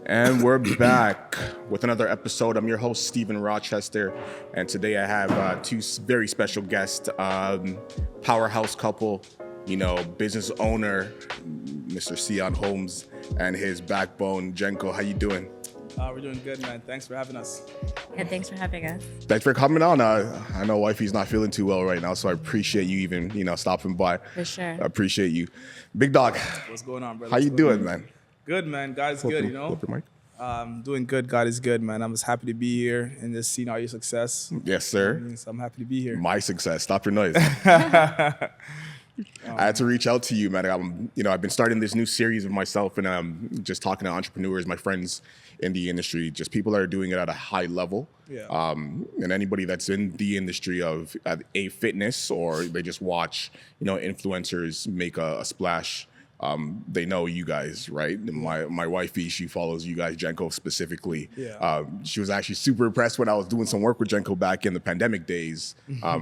And we're back with another episode. I'm your host, Stephen Rochester, and today I have two very special guests, powerhouse couple, business owner, Mr. Seon Holmes, and his backbone, Jenko. How you doing? We're doing good, man. Thanks for having us. Yeah, thanks for having us. Thanks for coming on. I know wifey's not feeling too well right now, so I appreciate you even, stopping by. For sure. I appreciate you. Big dog. What's going on, brother? How you doing, man? Good, man. God is good, Flip your mic. Doing good. God is good, man. I'm just happy to be here and just seeing all your success. Yes, sir. So I'm happy to be here. My success. Stop your noise. I had to reach out to you, man. I've been starting this new series of myself, and I'm just talking to entrepreneurs, my friends in the industry, just people that are doing it at a high level. Yeah. And anybody that's in the industry of a fitness, or they just watch, influencers make a splash. They know you guys, right? My wifey, she follows you guys, Jenko specifically. Yeah. She was actually super impressed when I was doing some work with Jenko back in the pandemic days,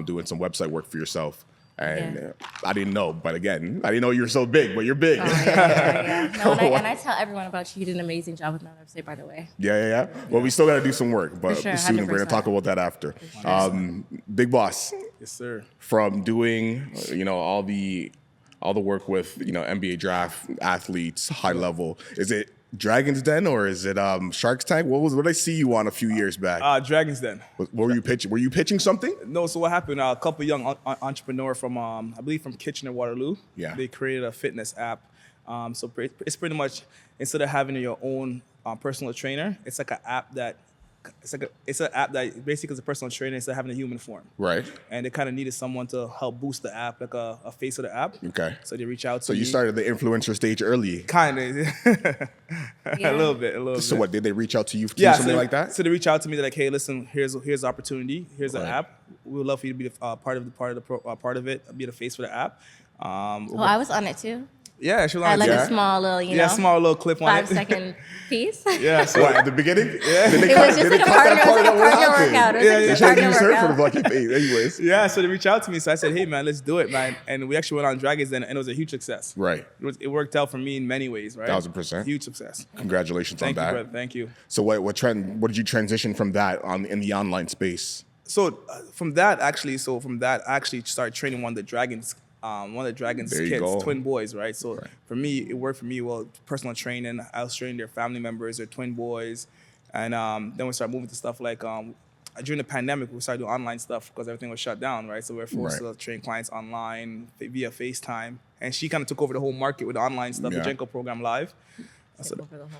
doing some website work for yourself. And I didn't know, but again, I didn't know you were so big, but you're big. Oh, yeah. No, and I tell everyone about you. You did an amazing job with my website, by the way. Yeah. Well, we still got to do some work, but sure, soon we're going to talk about that after. Big boss. Yes, sir. From doing, all the work with, NBA draft athletes, high level. Is it Dragon's Den or is it Shark's Tank? What did I see you on a few years back? Dragon's Den. What were you pitching? Were you pitching something? No, so what happened? A couple young entrepreneur from, I believe from Kitchener-Waterloo. Yeah. They created a fitness app. So it's pretty much, instead of having your own personal trainer, it's like an app that, it's an app that basically is a personal trainer instead of having a human form. Right. And they kind of needed someone to help boost the app, like a face of the app. Okay. So they reach out to So me. you started the influencer stage early. Kind of. Yeah. A little bit. So what, did they reach out to you to do something like that? So they reach out to me, they're like, hey, listen, here's the opportunity. Here's an Right. app. We would love for you to be part of it, be the face for the app. Well, I was on it too. Yeah, she was I on had like it. a small little, Small little clip on 5 it. second piece. Yeah, so What, at the beginning? Yeah. Did they It cut- was just did like they a cut that partner, it was part like a out? What partner happened? workout. It was Yeah, like yeah. a They should have partner used her for workout. the lucky anyways. yeah, so they reached out to me. So I said, hey man, let's do it, man. And we actually went on Dragons Den, and it was a huge success. Right. It worked out for me in many ways, right? 1000%. Huge success. Congratulations Thank on you, that. brother. Thank you. So what did you transition from that in the online space? So from that, I actually started training one of the Dragons There you kids, go. twin boys, right? So for me, it worked for me. Well, personal training, I was training their family members, their twin boys, and then we started moving to stuff like during the pandemic, we started doing online stuff because everything was shut down, right? So we were forced to train clients online via FaceTime, and she kind of took over the whole market with the online stuff, the Yeah. Jenko Program Live.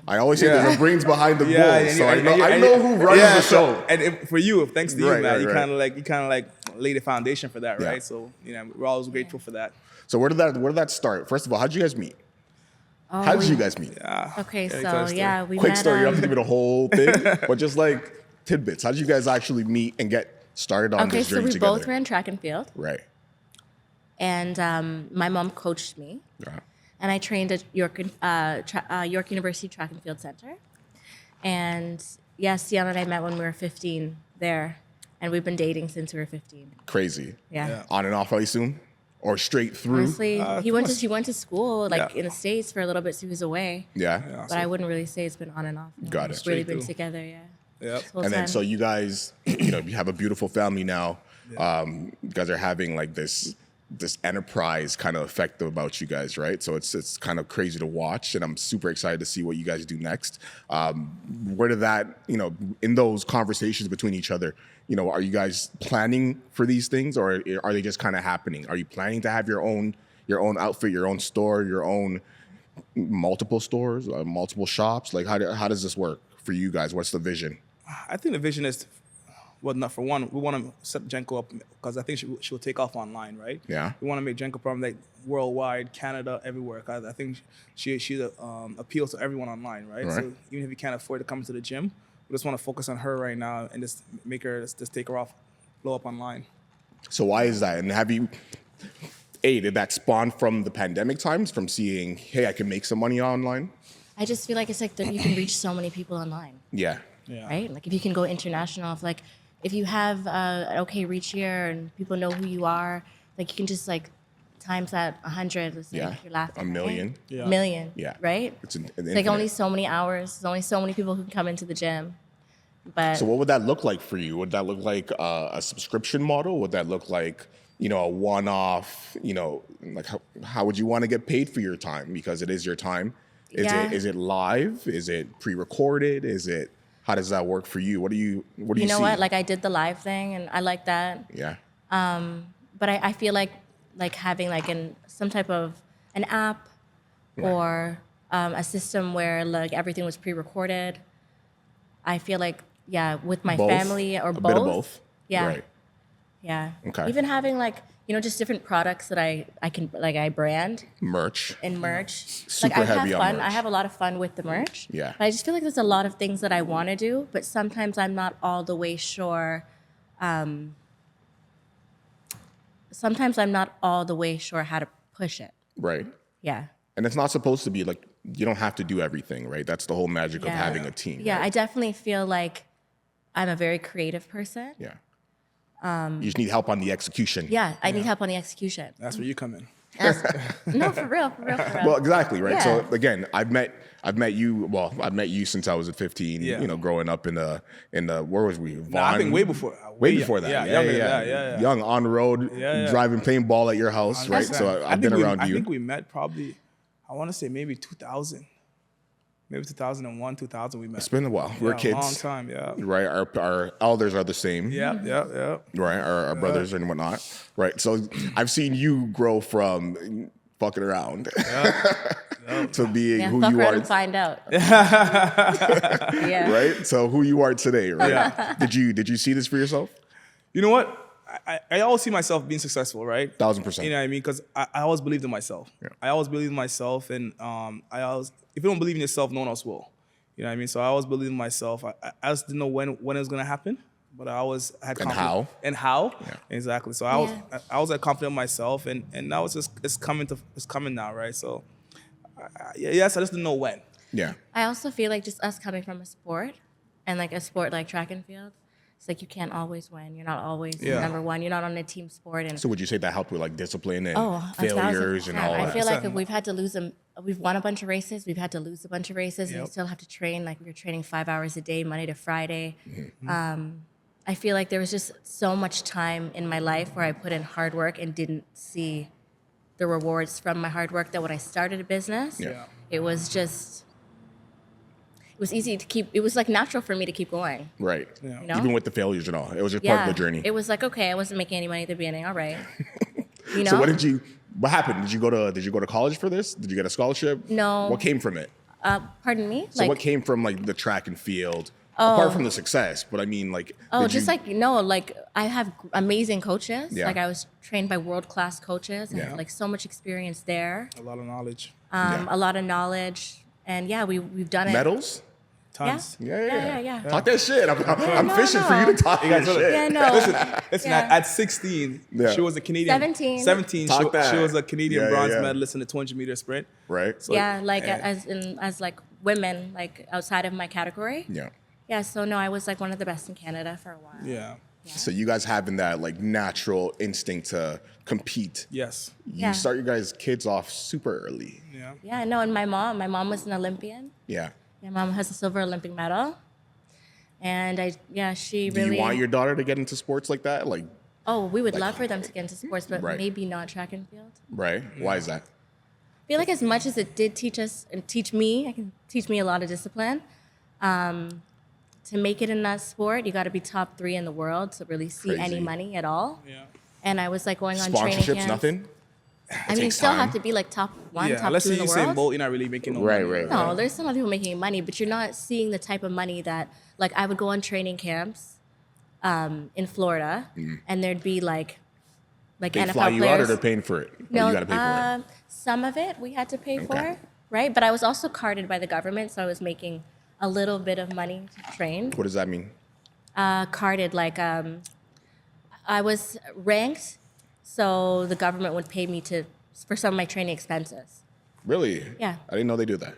I always say Yeah. there's a brains behind the Yeah, bull, and- so and- I know who runs the show. And for you, thanks to you, Right, man, right, you right. kind of like laid the foundation for that, Yeah. right? So we're always grateful for that. So where did that start? First of all, how did you guys meet? How did you guys meet? Okay, Yeah, so close yeah, we Quick met. story. You don't have to give me the whole thing, but just like tidbits. How did you guys actually meet and get started on Okay, this so journey we together? both ran track and field, Right. and my mom coached me, Yeah. and I trained at York University Track and Field Center. And yeah, Seon and I met when we were 15 there, and we've been dating since we were 15. Crazy. Yeah. On and off, I assume, or straight through. Honestly, he went to school like Yeah. in the States for a little bit, so he was away. Yeah. But I wouldn't really say it's been on and off. Got it. We've really Straight been through. together, yeah. Yep. This whole And then time. so you guys, you have a beautiful family now. You guys are having like this enterprise kind of effect about you guys, right? So it's kind of crazy to watch, and I'm super excited to see what you guys do next. Where did that, in those conversations between each other, are you guys planning for these things, or are they just kind of happening? Are you planning to have your own outfit, your own store, your own multiple stores, multiple shops? Like how does this work for you guys? What's the vision? I think the vision is, well, not for one, we want to set Jenko up because I think she will take off online, right? Yeah. We want to make Jenko Program like worldwide, Canada, everywhere. 'Cause I think she appeals to everyone online, right? Right. So even if you can't afford to come to the gym, we just want to focus on her right now and just make her just take her off, blow up online. So why is that? And did that spawn from the pandemic times, from seeing, hey, I can make some money online? I just feel like it's like that you can reach so many people online. Yeah. Right? Like if you can go international, if you have an okay reach here and people know who you are, like you can just like times that 100, let's say, Yeah. you're laughing. A million. Right? Yeah. Million. Yeah. Right? It's an It's like only so many hours. There's only so many people who can come into the gym. But So what would that look like for you? Would that look like a subscription model? Would that look like, a one-off, like how would you want to get paid for your time? Because it is your time. Yeah. Is it live? Is it pre-recorded? How does that work for you? What do you you know see? what? Like I did the live thing and I like that. Yeah. But I feel like having like some type of an app or a system where like everything was pre-recorded. I feel like with my Both? family or A both. bit of both. Yeah. Right. Yeah. Okay. Even having like just different products that I can I brand Merch. and merch. Super like I heavy have on fun. merch. I have a lot of fun with the merch. Yeah. But I just feel like there's a lot of things that I want to do, but sometimes I'm not all the way sure. Sometimes I'm not all the way sure how to push it. Right. Yeah. And it's not supposed to be like, you don't have to do everything, right? That's the whole magic of Yeah. having a team. Yeah, right? I definitely feel like I'm a very creative person. Yeah. You just need help on the execution. Yeah, I need help on the execution. That's where you come in. No, for real. Well, exactly, right? So Yeah. again, I've met you since I was at 15, Yeah. growing up in the where was we? Nah, I think Vaughn? way before. Way before that. Yeah, younger than that. Yeah. Young on the road, Yeah. driving, playing ball at your house, right? So I've been around I you. think we met probably, I want to say maybe 2000. Maybe 2001, 2000 we met. It's been a while. We're Yeah, kids. a long time, yeah. Right? Our elders are the same. Yeah. Right? Our brothers and whatnot. Right. So I've seen you grow from fucking around to being Yeah, who fuck you around are. and find out. Yeah. Right? So who you are today, right? Yeah. Did you see this for yourself? You know what? I always see myself being successful, right? 1000%. You know what I mean? Because I always believed in myself. Yeah. I always believed in myself, and if you don't believe in yourself, no one else will. You know what I mean? So I always believed in myself. I just didn't know when it was gonna happen, but I always had And confidence. how? And how? Yeah. Exactly. So I was confident in myself, and now it's coming now, right? So yes, I just didn't know when. Yeah. I also feel like just us coming from a sport and like a sport like track and field, it's like you can't always win. You're not always number one. You're not on a team sport. And So would you say that helped with like discipline and 1,000%. failures and all I that? feel like if we've had to lose them, we've won a bunch of races, we've had to lose a bunch of races, and Yep. we still have to train. Like we were training 5 hours a day, Monday to Friday. Mm-hmm. I feel like there was just so much time in my life where I put in hard work and didn't see the rewards from my hard work. That when I started a business, Yeah. it was easy to keep. It was like natural for me to keep going. Right. Yeah. You know? Even with the failures and all. It was just part of the journey. It was like, okay, I wasn't making any money at the beginning. All right. You know? So what happened? Did you go to college for this? Did you get a scholarship? No. What came from it? Pardon me? So what came from like the track and field? Apart from the success, but I mean like I have amazing coaches. Yeah. Like I was trained by world-class coaches and Yeah. like so much experience there. A lot of knowledge. A lot of knowledge. And yeah, we've done it. medals? Tons. Yeah. Talk that shit. I'm no, fishing for no. you to talk that shit. Yeah, no. Listen, Yeah. at 16, Yeah. she was a Canadian. 17. 17, Talk that. she was a Canadian Yeah, bronze yeah. medalist in the 200-meter sprint. Right? So, Yeah, like and- as like women, like outside of my category. Yeah. Yeah, so no, I was like one of the best in Canada for a while. Yeah. So you guys having that like natural instinct to compete. Yes. You Yeah. start your guys' kids off super early. Yeah. Yeah, no, and my mom was an Olympian. Yeah. My mom has a silver Olympic medal. And she Do really. you want your daughter to get into sports like that? Like, Oh, we would love for them to get into sports, but Right. maybe not track and field. right? Why is that? I feel like as much as it did teach us and teach me a lot of discipline. To make it in that sport, you got to be top 3 in the world to really see any Crazy. money at all. Yeah. And I was like going on training Sponsorships, camps. nothing? I mean, you takes still time. have to be like top 1, Yeah. top Unless 2 in you the say world. Bolt, you're not really making no Right, money. right. No, there's some people making money, but you're not seeing the type of money that, like, I would go on training camps in Florida, and there'd be like They NFL fly you out players. or they're paying for it? Or No, you got to pay for it? some of it we had to pay Okay. for, right? But I was also carded by the government, so I was making a little bit of money to train. What does that mean? Carded, like I was ranked, so the government would pay me for some of my training expenses. Really? Yeah. I didn't know they do that.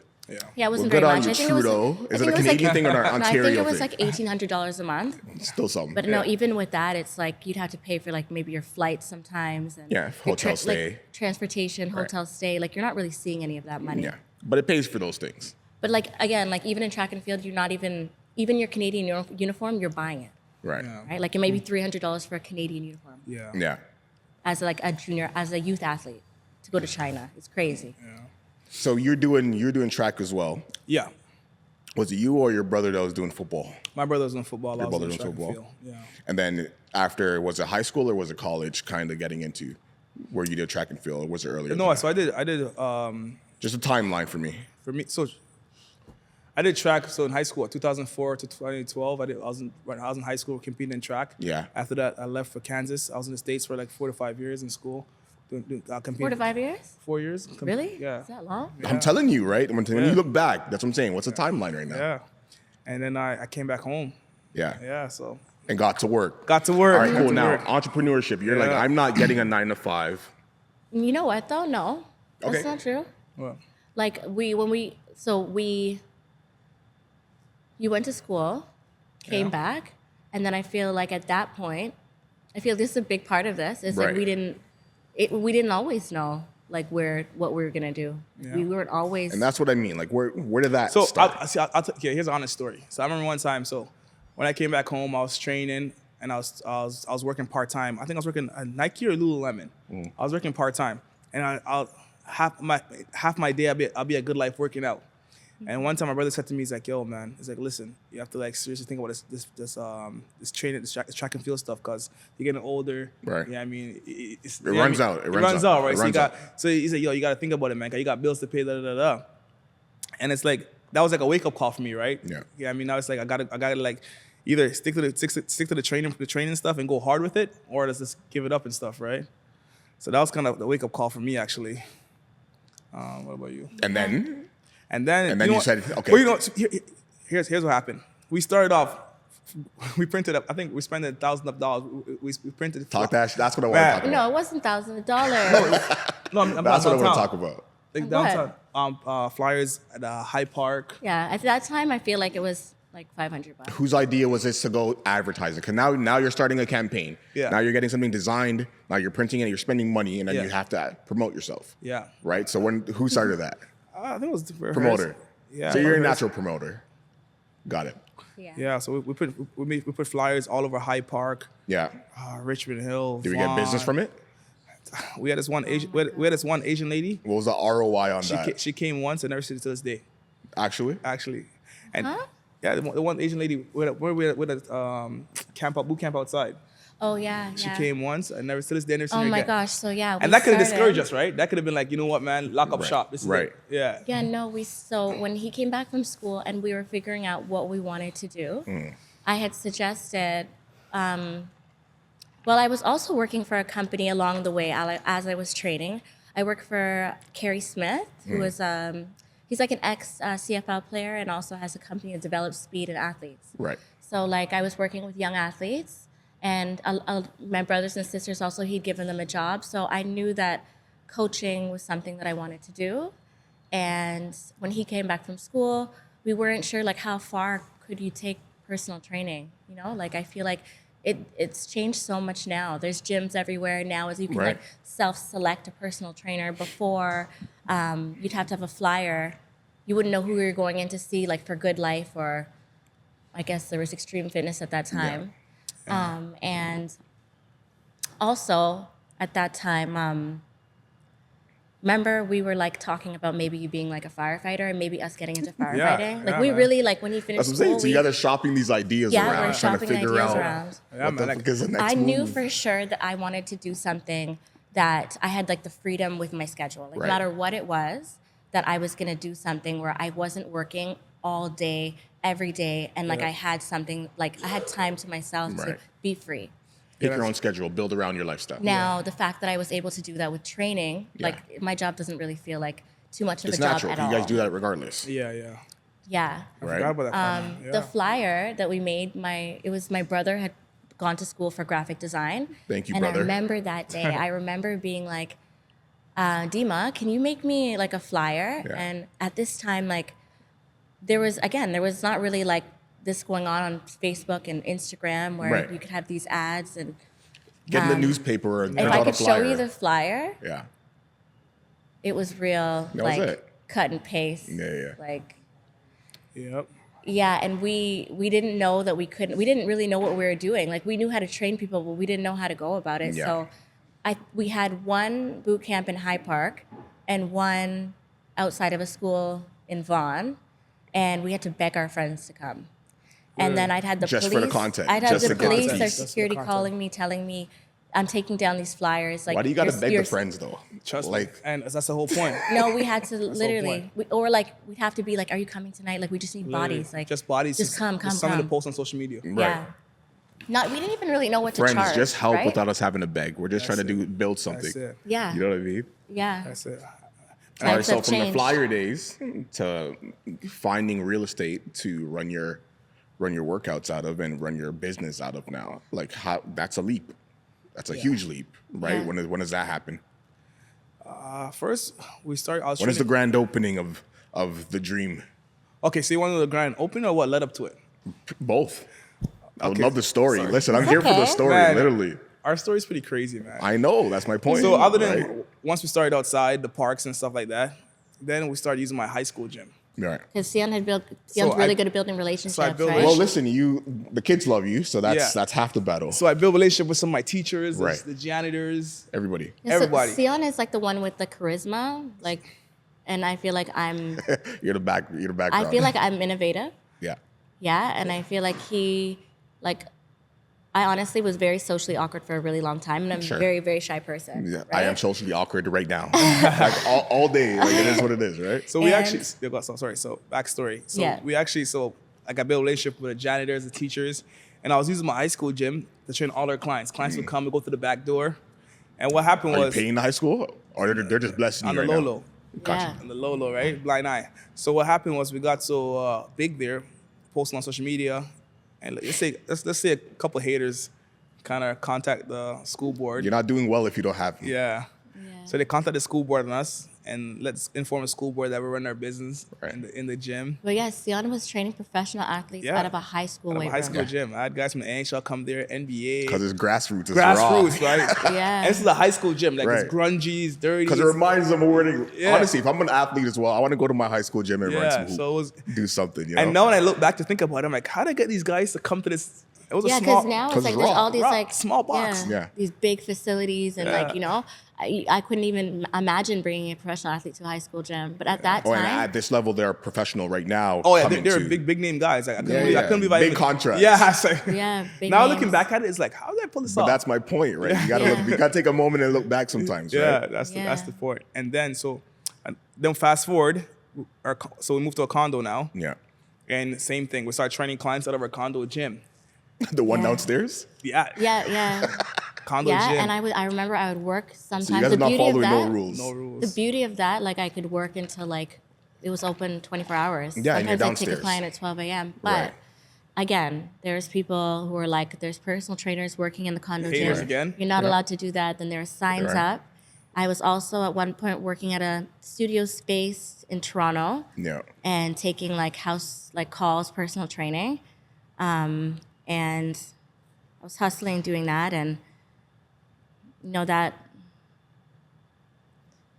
Yeah, it wasn't Well, good very on much. you, I think it was. Trudeau. I Is think it a was Canadian like, thing or an no, I Ontario think it was thing? like $1,800 a month. Still something. But no, even with that, it's like you'd have to pay for like maybe your flights sometimes and Yeah, your hotel stay. like transportation, hotel stay. Like you're not really seeing any of that money. Yeah, but it pays for those things. But like again, like even in track and field, you're not even your Canadian uniform, you're buying it, Right. Yeah. right? Like it may be $300 for a Canadian uniform Yeah. Yeah. as like a junior, as a youth athlete to go to China. It's crazy. So you're doing track as well. Yeah. Was it you or your brother that was doing football? My brother was in football. I was brother in was in track and football? field. Yeah. And then after, was it high school or was it college kind of getting into where you did track and field, or was it earlier? No, than so that? I did Just a timeline for me. for me, so I did track. So in high school, 2004 to 2012, I was in high school competing in track. Yeah. After that, I left for Kansas. I was in the States for like 4 to 5 years in school. Competing 4 to 5 years? 4 years. Really? Yeah. Is that long? I'm telling you, right? When you look back, that's what I'm saying. What's the timeline right now? Yeah. And then I came back home. Yeah. Yeah. So And got to work. got to work. All right, got cool. to Now, work. entrepreneurship. You're like, Yeah. I'm not getting a 9 to 5. You know what though? No, that's Okay. not true. Well, Like you went to school, came Yeah. back, and then I feel like at that point, I feel this is a big part of this. Is Right. like we didn't always know like what we were gonna do. Yeah. We weren't always. And that's what I mean. Like, where did that So start? okay, here's an honest story. So I remember one time. So when I came back home, I was training and I was working part time. I think I was working at Nike or Lululemon. I was working part time, and I'll half my day I'll be at Good Life working out. And one time my brother said to me, he's like, "Yo, man," he's like, "Listen, you have to like seriously think about this training, this track and field stuff, because you're getting older." Right. Yeah, I mean, it runs out. It runs out, out. right? It So runs out. he's like, "Yo, you got to think about it, man. 'Cause you got bills to pay, da da da da." And it's like that was like a wake up call for me, right? Yeah. Yeah. I mean, now it's like I gotta like either stick to the training stuff and go hard with it, or just give it up and stuff, right? So that was kind of the wake up call for me, actually. What about you? And then, And then you know said, what? okay. Well, here's what happened. We started off. We printed up. I think we spent $1,000 of dollars. We printed. talk that. That's what I want Man. to talk about. no, it wasn't $1,000. No, I'm That's what I want to downtown. talk about. Like What? downtown. Flyers at Hyde Park. Yeah, at that time I feel like it was like $500. Whose idea was this to go advertising? Because now you're starting a campaign. Yeah. Now you're getting something designed. Now you're printing it. You're spending money, and then Yeah. you have to promote yourself. Yeah. Right. So who started that? I think it was Promoter. Yeah. So you're a Harris. natural promoter. Got it. Yeah. Yeah. So we put flyers all over Hyde Park, Yeah. Richmond Hill. Did we get business from it? We had this one Asian. We had this one Asian lady. What was the ROI on that? She came once and never seen it to this day. Actually, And Huh? yeah, the one Asian lady with a boot camp outside. Oh yeah. She yeah. came once and never to this day never seen Oh her my again. gosh. So yeah. And we that could have started- discouraged us, right? That could have been like, you know what, man, lock up Right. shop. This is Right. it. Yeah. Yeah, no, so when he came back from school and we were figuring out what we wanted to do, I had suggested, well, I was also working for a company along the way as I was training. I worked for Kerry Smith, who is, he's like an ex-CFL player and also has a company that develops speed in athletes. right. So like I was working with young athletes and my brothers and sisters also, he'd given them a job. So I knew that coaching was something that I wanted to do. And when he came back from school, we weren't sure like how far could you take personal training, you know? Like I feel like it's changed so much now. There's gyms everywhere now as you can Right. like self-select a personal trainer. Before you'd have to have a flyer. You wouldn't know who you were going in to see like for Good Life or I guess there was Extreme Fitness at that time. And also at that time, remember we were like talking about maybe you being like a firefighter and maybe us getting into firefighting. Like yeah, we man. really like when he finished That's what I'm saying. school, So you guys are shopping these ideas yeah, around, we're trying to shopping figure ideas out around. Yeah, what the man, fuck is the next I move. knew for sure that I wanted to do something that I had like the freedom with my schedule. Like Right. no matter what it was, that I was gonna do something where I wasn't working all day, every day, and like Yeah. I had something like I had time to myself to Right. be free. Pick your own schedule, build around your lifestyle. Now the fact that I was able to do that with training, Yeah. like my job doesn't really feel like too much of It's a job natural. at You all. guys do that regardless. Yeah, yeah. Yeah. I Right. forgot about that. part. Yeah. The flyer that we made, it was my brother had gone to school for graphic design. Thank you, and brother. I remember that day. I remember being like, Dima, can you make me like a flyer? Yeah. And at this time, like there was not really like this going on Facebook and Instagram where Right. you could have these ads and Get in the newspaper and if print I out a could flyer. show you the flyer, Yeah. it was real That was like it. cut and paste. Yeah. Like Yep. yeah, and we didn't know that we didn't really know what we were doing. Like we knew how to train people, but we didn't know how to go about it. Yeah. So we had one boot camp in High Park and one outside of a school in Vaughan, and we had to beg our friends to come. And then I'd had the Just police. for the content, I'd have just the to get the police or piece. security Just for the calling me, telling me, "I'm taking down these flyers." Like, Why do you gotta you're- beg you're- the friends though? Trust like, me. And that's the whole point. No, we had to whole literally, we'd have to be like, "Are you coming tonight?" Like, we just need Literally. bodies. Like, just bodies. Just come. Something to post on social media. right. Yeah. Not. We didn't even really know what to Friends, charge. just help right? without us having to beg. We're just That's trying to build something. That's it. Yeah. You know what I mean? Yeah. That's it. All right, Times so have from the changed. flyer days to finding real estate to run your workouts out of and run your business out of now, like how that's a leap. That's a huge leap, right? Yeah. When does that happen? First, we started. I was When is the training- grand opening of the dream? Okay, so you want to know the grand opening or what led up to it? Both. I would Okay, love the story. sorry. Listen, I'm here for the Okay. story, Man. literally. Our story's pretty crazy, man. I know, that's my point. So other than right? once we started outside the parks and stuff like that, then we started using my high school gym. Right. Because Seon's So really I- good at building relationships, built right? Well, listen, the kids love you, so Yeah. that's half the battle. So I built a relationship with some of my teachers, Right. the janitors. Everybody. Yeah, so everybody. Seon is like the one with the charisma, like, and I feel like I'm You're the background. I feel like I'm innovative. yeah. Yeah, and I feel like I honestly was very socially awkward for a really long time, and I'm Sure. a very, very shy person. Yeah, right? I am socially awkward right now. Like all day. Like it is what it is, right? So we And- actually, so backstory. So Yeah. we actually, like I built a relationship with the janitors, the teachers, and I was using my high school gym to train all our clients. Clients would come and go through the back door. And what happened Are you was paying the high school? Or they're just blessing on you the right low-low. now? Gotcha. Yeah. On the low, right? Blind eye. So what happened was we got so big there, posting on social media, and let's say a couple haters kind of contact the school board. You're not doing well if you don't have them. Yeah. So they contacted the school board on us, and let's inform the school board that we're running our business Right. in the gym. But yeah, Seon was training professional athletes Yeah. out of a high school Out of a weight high room. school gym. I had guys from the NHL come there, NBA. Because it's grassroots. It's Grassroots, raw. right? Yeah. And this is a high school gym. Like Right. it's grungy, dirty. Because it reminds them of where they... Yeah. Honestly, if I'm an athlete as well, I want to go to my high school gym and run Yeah, some hoop. so it was. Do something, you know? And now when I look back to think about it, I'm like, how did I get these guys to come to this? It was Yeah, a small. because now 'cause it's like it's there's raw. all these Raw, like small box. Yeah. these big facilities and Yeah. like I couldn't even imagine bringing a professional athlete to a high school gym. But at that Oh, and time, at this level, they're professional right now. Oh yeah, coming they're to- big name guys. Like, I couldn't Yeah, believe, I yeah. couldn't believe I Big even, contracts. Yeah, I say. yeah, big Now names. looking back at it, it's like, how did I pull this But off? that's my point, right? You gotta Yeah. you gotta take a moment and look back sometimes, Yeah, right? that's Yeah. the point. And then then fast forward, so we moved to a condo now, Yeah. and same thing. We started training clients out of our condo gym. The one Yeah. downstairs? Yeah, yeah, condo yeah. gym. And I remember I would work sometimes. So you guys the are not beauty of following that, no rules. no rules. The beauty of that, like I could work until like it was open 24 hours. Yeah, and you're Sometimes I'd take a downstairs. client at 12 a.m. But Right. again, there's people who are like, there's personal trainers working in the condo Haters gym. again. You're not Yeah. allowed to do that. Then there are signs Right. up. I was also at one point working at a studio space in Toronto Yeah. and taking like calls, personal training. And I was hustling doing that, and that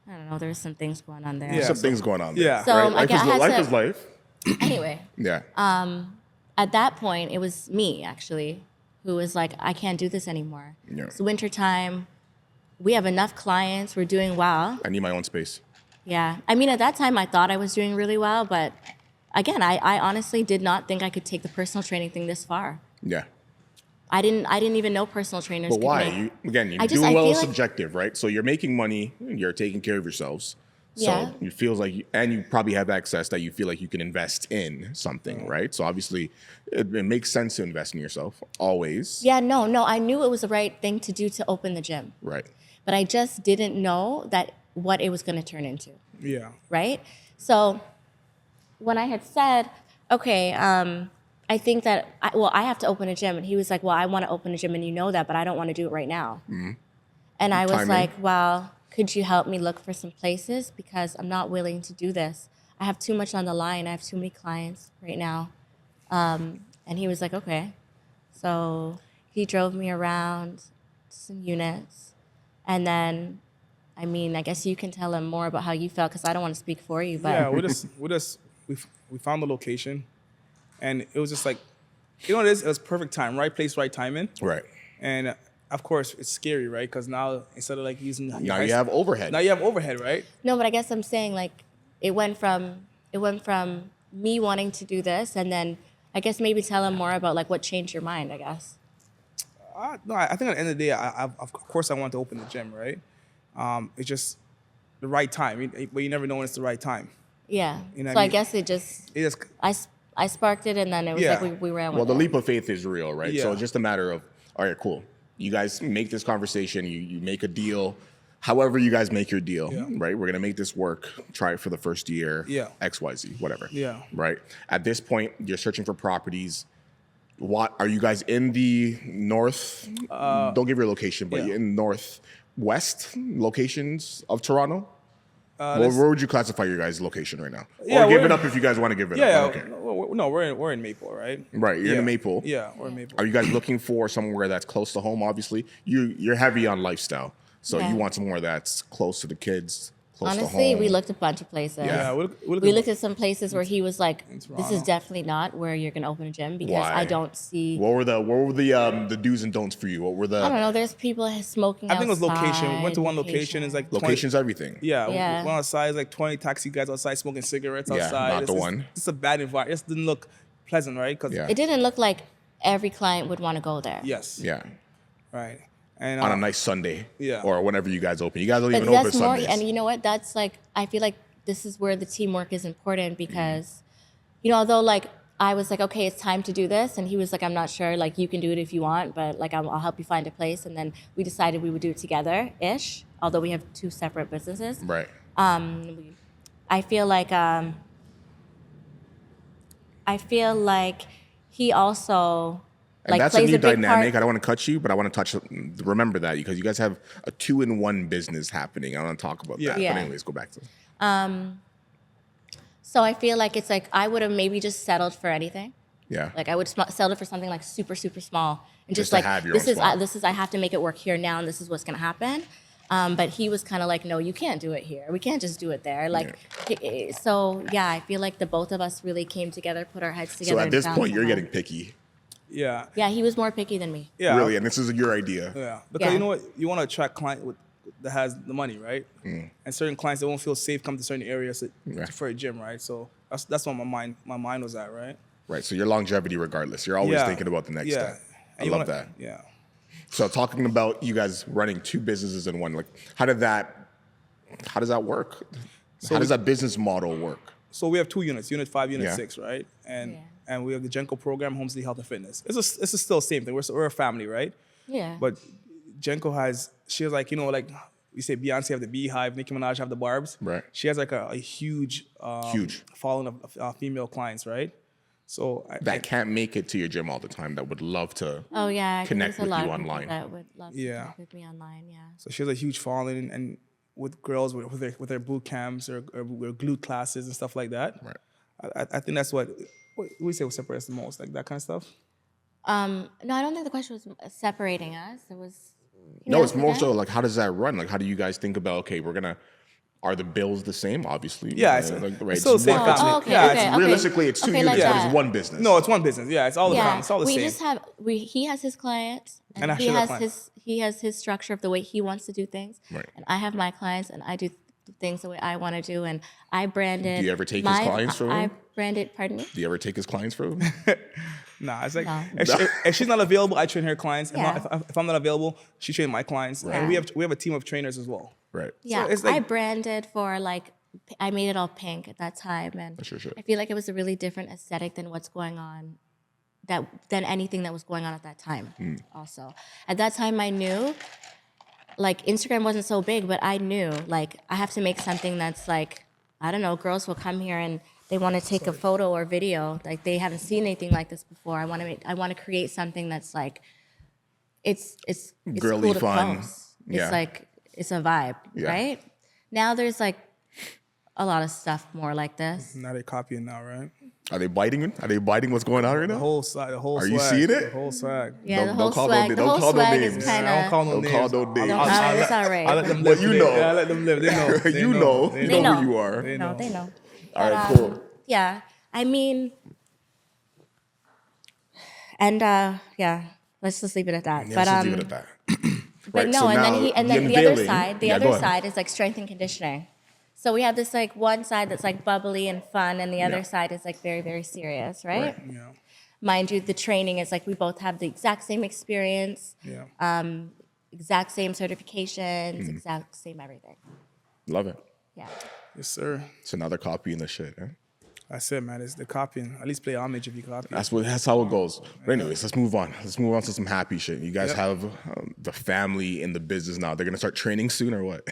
I don't know, there's some things going on there. Yeah. Some things going on there. Yeah. So, right? I guess I had Life to- is life. Anyway, Yeah. at that point, it was me actually who was like, I can't do this anymore. Yeah. It's wintertime. We have enough clients. We're doing well. I need my own space. Yeah. I mean, at that time, I thought I was doing really well, but again, I honestly did not think I could take the personal training thing this far. Yeah. I didn't even know personal trainers. But could why? make- You're I doing well feel is like- subjective, right? So you're making money, you're taking care of yourselves. So Yeah. it feels like, and you probably have access that you feel like you can invest in something, right? So obviously it makes sense to invest in yourself always. Yeah, no, I knew it was the right thing to do to open the gym, Right. but I just didn't know that what it was going to turn into. Yeah. Right? So when I had said, okay, I think that, I have to open a gym. And he was like, well, I want to open a gym and you know that, but I don't want to do it right now. Mm-hmm. And I was Timing. like, well, could you help me look for some places? Because I'm not willing to do this. I have too much on the line. I have too many clients right now. And he was like, okay. So he drove me around some units. And then, I mean, I guess you can tell him more about how you felt because I don't want to speak for you. But Yeah, we found the location, and it was just like, you know what it is? It was perfect time, right place, right timing. Right. And of course, it's scary, right? Because now instead of like using Now you have overhead. now you have overhead, right? no, but I guess I'm saying like it went from me wanting to do this, and then I guess maybe tell him more about like what changed your mind. I guess. No, I think at the end of the day, of course I want to open the gym, right? It's just the right time, but you never know when it's the right time. Yeah. You know So what I I mean? guess it just It just I sparked it, and then it was Yeah. like we ran with Well, the it. leap of faith is real, right? So Yeah. it's just a matter of, all right, cool. You guys make this conversation, you make a deal, however you guys make your deal, Yeah. right? We're going to make this work, try it for the first year, Yeah. XYZ, whatever. Yeah. Right? At this point, you're searching for properties. What are you guys in the north? Don't give your location, but yeah. you're in northwest locations of Toronto? let's- where would you classify your guys' location right now? Yeah, or give we're- it up if you guys want to give it up. I yeah, don't care. no, we're in Maple, right? Right, you're yeah. in Maple. Yeah, we're in Maple. Are you guys looking for somewhere that's close to home? Obviously, you're heavy on lifestyle, so Yeah. you want somewhere that's close to the kids, close to Honestly, home. we looked at a bunch of places. Yeah, We looked at some places where he was like, "This is Toronto. definitely not where you're gonna open a gym because Why? I don't see." What were the do's and don'ts for you? What were I don't the know. There's people smoking. I think it was location. We outside, went to one location. It's like 20 locations? Everything. Yeah, Yeah. we went outside. It's like 20 taxi guys outside smoking cigarettes Yeah, outside. not the one. It's a bad environment. It just didn't look pleasant, right? Because Yeah. It didn't look like every client would want to go there. yes, Yeah, right. And on a nice Sunday. Yeah. Or whenever you guys open. You guys don't But even open that's more, Sundays. and you know what? That's like, I feel like this is where the teamwork is important because, you know, although like I was like, okay, it's time to do this, and he was like, I'm not sure, like you can do it if you want, but like I'll help you find a place, and then we decided we would do it together-ish, although we have two separate businesses. Right. I feel like he also And like that's a plays new a big dynamic. part. I don't want to cut you, but I want to remember that because you guys have a 2-in-1 business happening. I want to talk about that. Yeah. But anyways, go back to it. So I feel like it's like I would have maybe just settled for anything. Yeah. Like I would settle for something like super, super small, and Just just to like have your this own is spot. this is I have to make it work here now, and this is what's gonna happen. But he was kind of like, no, you can't do it here. We can't just do it there. Like, so yeah, I feel like the both of us really came together, put our heads together. So at and this found point, you're someone. getting picky. yeah, Yeah, he was more picky than me. yeah, Really, and this is your idea. yeah. Because Yeah. you know what, you want to attract client that has the money, right? And certain clients they won't feel safe come to certain areas Yeah. for a gym, right? So that's what my mind was at, right? Right. So your longevity, regardless, you're always Yeah. thinking about the next Yeah. step. I And you love wanna- that. Yeah. So talking about you guys running two businesses in one, like how does that work? How does that business model work? So we have 2 units, Unit 5, Unit Yeah. 6, right? And Yeah. and we have the Jenko Program, Home City Health and Fitness. It's still the same thing. We're a family, right? Yeah. But Jenko she has like, you know, like we say Beyonce have the Beehive, Nicki Minaj have the Barbs. Right. She has like a huge Huge. following of female clients, right? So That can't make it to your gym all the time. That would love to. Oh yeah, I think Connect there's a with lot you of people online. that would love to Yeah. connect with me online. Yeah. So she has a huge following, and with girls with their boot camps or glute classes and stuff like that. Right. I think that's what we say what separates the most, like that kind of stuff. No, I don't think the question was separating us. It was. Can you No, it's ask me more again? so like how does that run? Like how do you guys think about? Okay, are the bills the same? Obviously. Yeah, it's- right. it's still the same one- family. Oh, okay, Yeah, okay, it's okay. realistically, it's two Okay, units, like but that. it's one business. No, it's one business. Yeah, it's all the Yeah, family. It's all the we same. just have he has his clients And and I he share the has clients. he has his structure of the way he wants to do things. Right. And I have my clients and I do things the way I want to do, and I branded. Do you ever take his clients from I him? branded. Pardon me. Do you ever take his clients from him? Nah, it's like No. if she's not available, I train her clients. Yeah. If I'm not available, she trains my clients. Right. And we have a team of trainers as well. Right. Yeah, it's like- I branded for like I made it all pink at that time, and Sure. I feel like it was a really different aesthetic than what's going on, than anything that was going on at that time. Also, at that time, I knew, like Instagram wasn't so big, but I knew like I have to make something that's like I don't know, girls will come here and they want to take a photo or video, like they haven't seen anything like this before. I want to create something that's like it's Girly cool to fun. post. Yeah. It's like it's a vibe, Yeah. right? Now there's like a lot of stuff more like this. Now they're copying now, right? Are they biting it? Are they biting what's going on right The now? whole side, the whole Are swag. you seeing it? The whole swag. Yeah, the Don't whole call swag. no- The don't whole call no swag names. is Yeah, kind I don't call of. no Don't names. call no names. Nah, it's all right. I let them But live. you for know. Yeah, I let them live. They know. They You know. They You They know know. who you are. They No, know. they know. All right, But, cool. Yeah, I mean, and yeah, let's just leave it at that. Yeah, but let's just leave it at that. But Right, no, so and then now the other unveiling- side, Yeah, go ahead. side is like strength and conditioning. So we have this like one side that's like bubbly and fun, and the other Yeah. side is like very, very serious, right? Yeah. Mind you, the training is like we both have the exact same experience, Yeah. exact same certifications, Mm-hmm. exact same everything. Love it. Yeah. Yes, sir. It's another copy in the shit. Huh? That's it, man. It's the copying. At least play homage if you copy. That's how it goes. But anyways, let's move on. Let's move on to some happy shit. You guys Yep. have the family in the business now. They're gonna start training soon or what?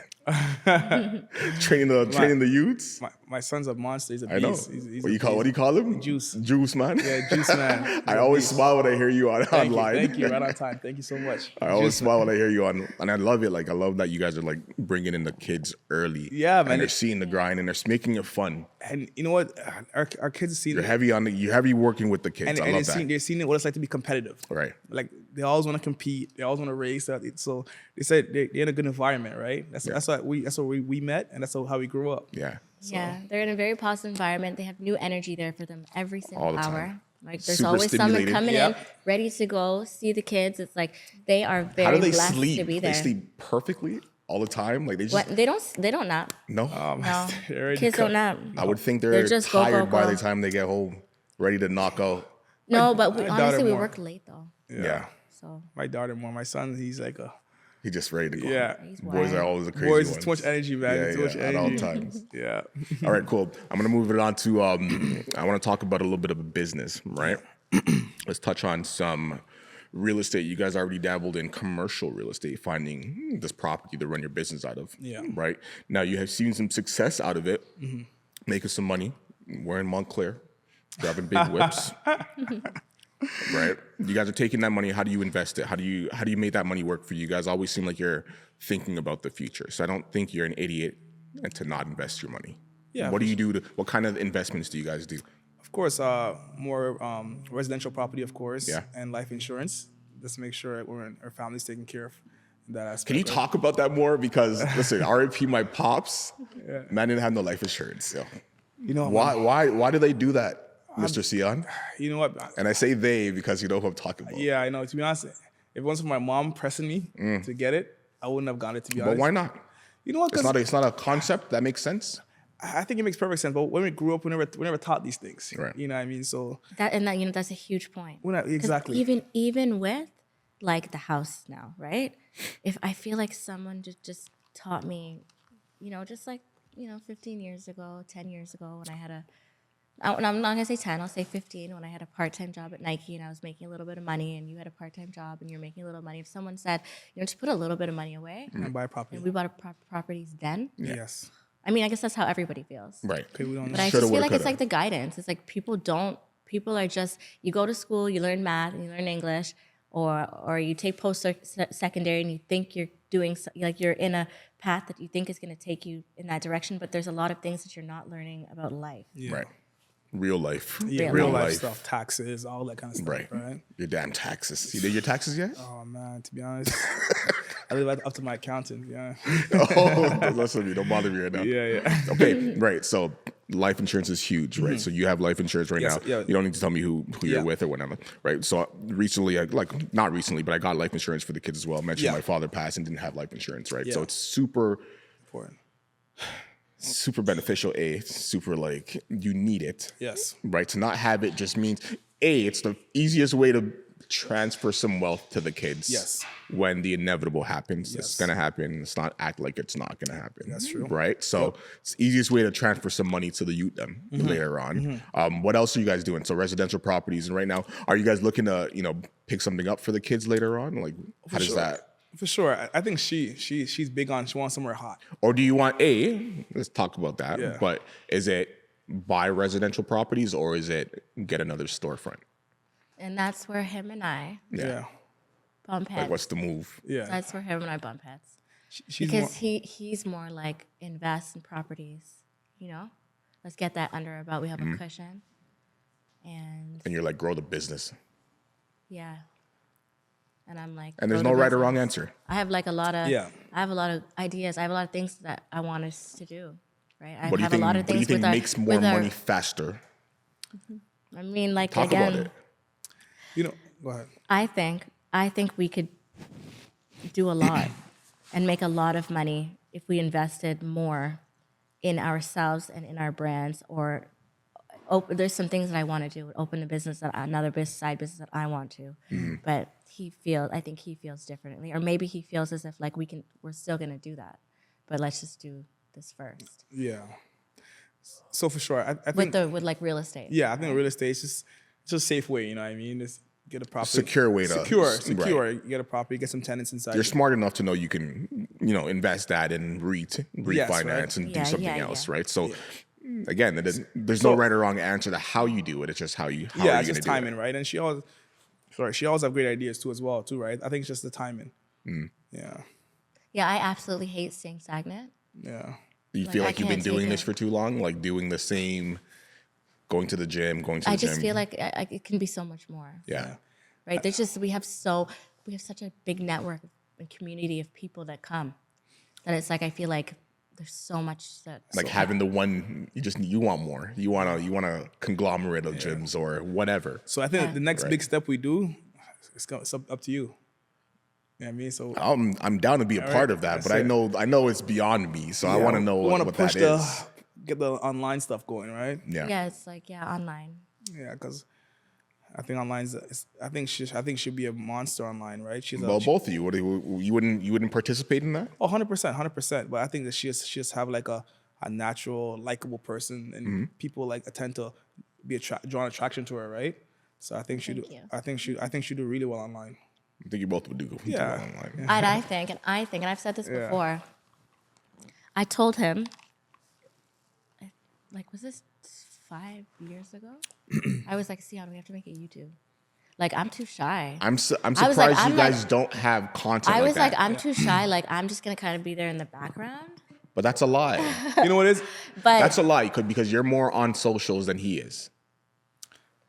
training the youths. My son's a monster. He's a I know. beast. He's What a do you call? beast. What do you call him? Juice. Juice, man. Yeah, juice man. I always smile when I hear you Thank online. you. Thank you. Right on time. Thank you so much. I always Juice smile when I hear you on, and I love it. Like I love that you guys are like bringing in the kids early. Yeah, man. And they're seeing the grind and they're making it fun. And you know what? Our kids see You're heavy working with the kids. and I love that. they're seeing what it's like to be competitive. Right. Like they always want to compete. They always want to race. So they said they're in a good environment, right? That's what we met, and that's how we grew up. Yeah. Yeah, they're in a very positive environment. They have new energy there for them every All single the hour. time. Like there's Super always someone stimulated. coming Yep. in, ready to go see the kids. It's like they are How very do they blessed sleep? to be there. Oh, Oh, They sleep perfectly all the time. Like they just What, they don't nap. no. No, They're already kids don't cooked. nap. I would think They're they're just go, tired go, by go. the time they get home, ready to knock out. No, but we, I doubt it honestly we more. work late though. Yeah. So My daughter more. My son, he's like a He just ready to go. yeah. he's Boys wild. are always the crazy Boys, ones. it's too much energy, man. Yeah, It's too much at all energy. times. Yeah. All right, cool. I'm gonna move it on to I want to talk about a little bit of a business, right? Let's touch on some real estate. You guys already dabbled in commercial real estate, finding this property to run your business out of. Yeah. Right. Now you have seen some success out of it, making some money. We're in Montclair, grabbing big whips. Right. You guys are taking that money. How do you invest it? How do you make that money work for you? You guys always seem like you're thinking about the future. So I don't think you're an idiot and to not invest your money. Yeah, What for do you do to? What kind of investments do you guys do? Of course, more residential property, of course, Yeah. and life insurance. Just to make sure our family's taken care of in that aspect. Can you talk about that more? Because listen, RIP my pops. Man didn't have no life insurance. So. You know Why do they do that, Mr. Seon? You know what? And I say they because you know who I'm talking about. Yeah, I know. To be honest, if it wasn't for my mom pressing me to get it, I wouldn't have gotten it. To be But honest, why not? You know what? It's 'Cause not a concept that makes sense. I think it makes perfect sense. But when we grew up, we never taught these things. Right. You know what I mean? So that that's a huge point. we're not 'Cause exactly. even with like the house now, right? If I feel like someone just taught me, just like 15 years ago, 10 years ago, when I had I'm not gonna say 10, I'll say 15, when I had a part-time job at Nike and I was making a little bit of money, and you had a part-time job and you're making a little money. If someone said, just put a little bit of money away, and buy property. and we bought properties then. Yes. I mean, I guess that's how everybody feels. Right. Okay, we don't. But I Shoulda, just feel woulda, like it's coulda. like the guidance. It's like people are just, you go to school, you learn math and you learn English, or you take post-secondary and you think you're doing, like you're in a path that you think is going to take you in that direction, but there's a lot of things that you're not learning about life. Yeah. Right. Real life. Yeah, Real real life life. stuff, taxes, all that kind of stuff. Right. Right. Your damn taxes. You did your taxes yet? Oh man, to be honest, I leave that up to my accountant. Yeah. Oh, don't listen to me. Don't bother me right now. Yeah. Okay, right. So life insurance is huge, right? So you have life insurance right Yes, now. yeah. You don't need to tell me who you're Yeah. with or whatever, right? So recently, not recently, but I got life insurance for the kids as well. I mentioned Yeah. my father passed and didn't have life insurance, right? So Yeah. it's super Important. beneficial. It's super you need it, Yes. right? To not have it just means it's the easiest way to transfer some wealth to the kids. Yes. When the inevitable happens, it's Yes. gonna happen. It's not act like it's not gonna happen. That's true. Right? So it's the easiest way to transfer some money to the youth then later on. What else are you guys doing? So residential properties, and right now, are you guys looking to, pick something up for the kids later on? Like how does sure. that? For sure. I think she's big on. She wants somewhere hot. Or do you want let's talk about that. Yeah. But is it buy residential properties or is it get another storefront? And that's where him and I Yeah. bump heads. Like what's the move? Yeah. That's where him and I bump heads. She's Because more, he's more like invest in properties. let's get that under our belt. We have a cushion. And And you're like, grow the business. yeah. And I'm like, And there's grow no the right or wrong business. answer. I have like a lot of, Yeah. I have a lot of ideas. I have a lot of things that I want us to do, right? I What do you have think, a lot of what do you things think with makes our, more with our, money faster? I mean, like, Talk again, about it. You know, go ahead. I think we could do a lot and make a lot of money if we invested more in ourselves and in our brands, or there's some things that I want to do. Open a business, side business that I want to, but I think he feels differently, or maybe he feels as if like we're still gonna do that, but let's just do this first. Yeah. So for sure, I think With like real estate. yeah, I think real estate is just a safe way. You know what I mean? Just get a property. Secure way to secure. right. You get a property, get some tenants inside. You're smart enough to know you can, invest that in refinance right. and do Yeah, something yeah, else, yeah. right? So again, there's no right or wrong answer to how you do it. It's just how are you it's gonna just do timing, it. right? And she always have great ideas too, right? I think it's just the timing. Yeah, Yeah, I absolutely hate staying stagnant. yeah. Do you feel I like you've been can't take doing this it. for too long? Like doing the same, going to the gym, I just feel like it can be so much more. yeah. Right? We have such a big network and community of people that come that it's like I feel like there's so much that Like having the one you want more. You want a conglomerate of gyms or whatever. So I think the next Right. big step we do, it's up to you. You know what I mean? So I'm down to be a part of that, that's but it. I know it's beyond me. So I want to know we wanna what push that is. get the online stuff going, right? yeah, it's like online. Yeah, because I think I think she'd be a monster online, right? She's Well, both of you, you wouldn't participate in that? 100%. But I think that she just have like a natural, likable person, and people like tend to be drawn attraction to her, right? So I think she do. Thank you. I think she do really well online. I think you both would do Yeah. well online. And I think, and I've said this before, I told him, like, was this 5 years ago? I was like, Seon, we have to make a YouTube. Like, I'm too shy. I'm was surprised like, you I'm guys like- don't have content I was like like, that. I'm too shy. Like, I'm just going to kind of be there in the background. But that's a lie. You know what it is? But, That's a lie because you're more on socials than he is.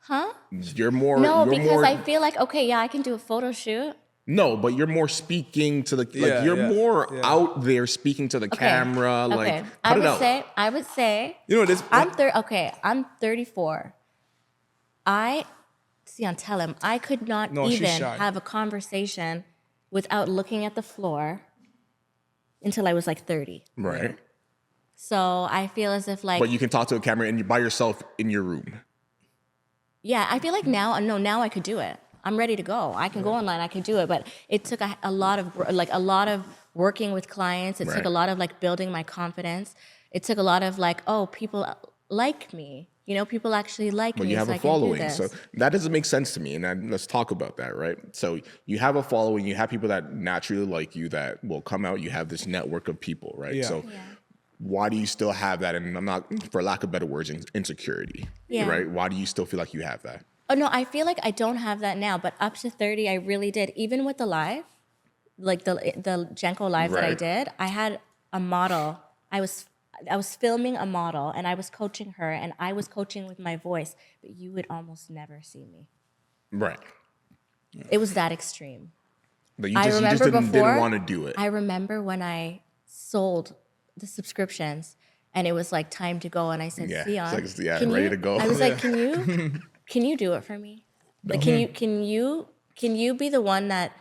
huh? You're more. No, you're because more, I feel like, okay, yeah, I can do a photo shoot. No, but you're more speaking to the Yeah, you're yeah, more yeah. out there speaking to the camera. Okay. Like I put it would out. I would say, You know what it is? I'm 34. Seon, tell him, I could not No, she's even shy. have a conversation without looking at the floor until I was like 30. Right. So I feel as if like, But you can talk to a camera and you're by yourself in your room. yeah, I feel like now I could do it. I'm ready to go. I can go online. I can do it. But it took a lot of working with clients. It Right. took a lot of like building my confidence. It took a lot of like, oh, people like me. People actually like But me. you have so a I can do following. this. So that doesn't make sense to me. And let's talk about that, right? So you have a following, you have people that naturally like you that will come out, you have this network of people, right? Yeah. So why do you still have that? And I'm not, for lack of better words, insecurity, Yeah. right? Why do you still feel like you have that? Oh no, I feel like I don't have that now, but up to 30, I really did. Even with the live, like the Jenko live that I Right. did, I had a model. I was filming a model, and I was coaching her, and I was coaching with my voice, but you would almost never see me. Right. It was that extreme. But you I just remember didn't before, want to do it. I remember when I sold the subscriptions, and it was like time to go, and I said, Yeah, Seon, it's like, yeah, can ready you-" to go. I was like, can you do it for me? Like, can you be the one that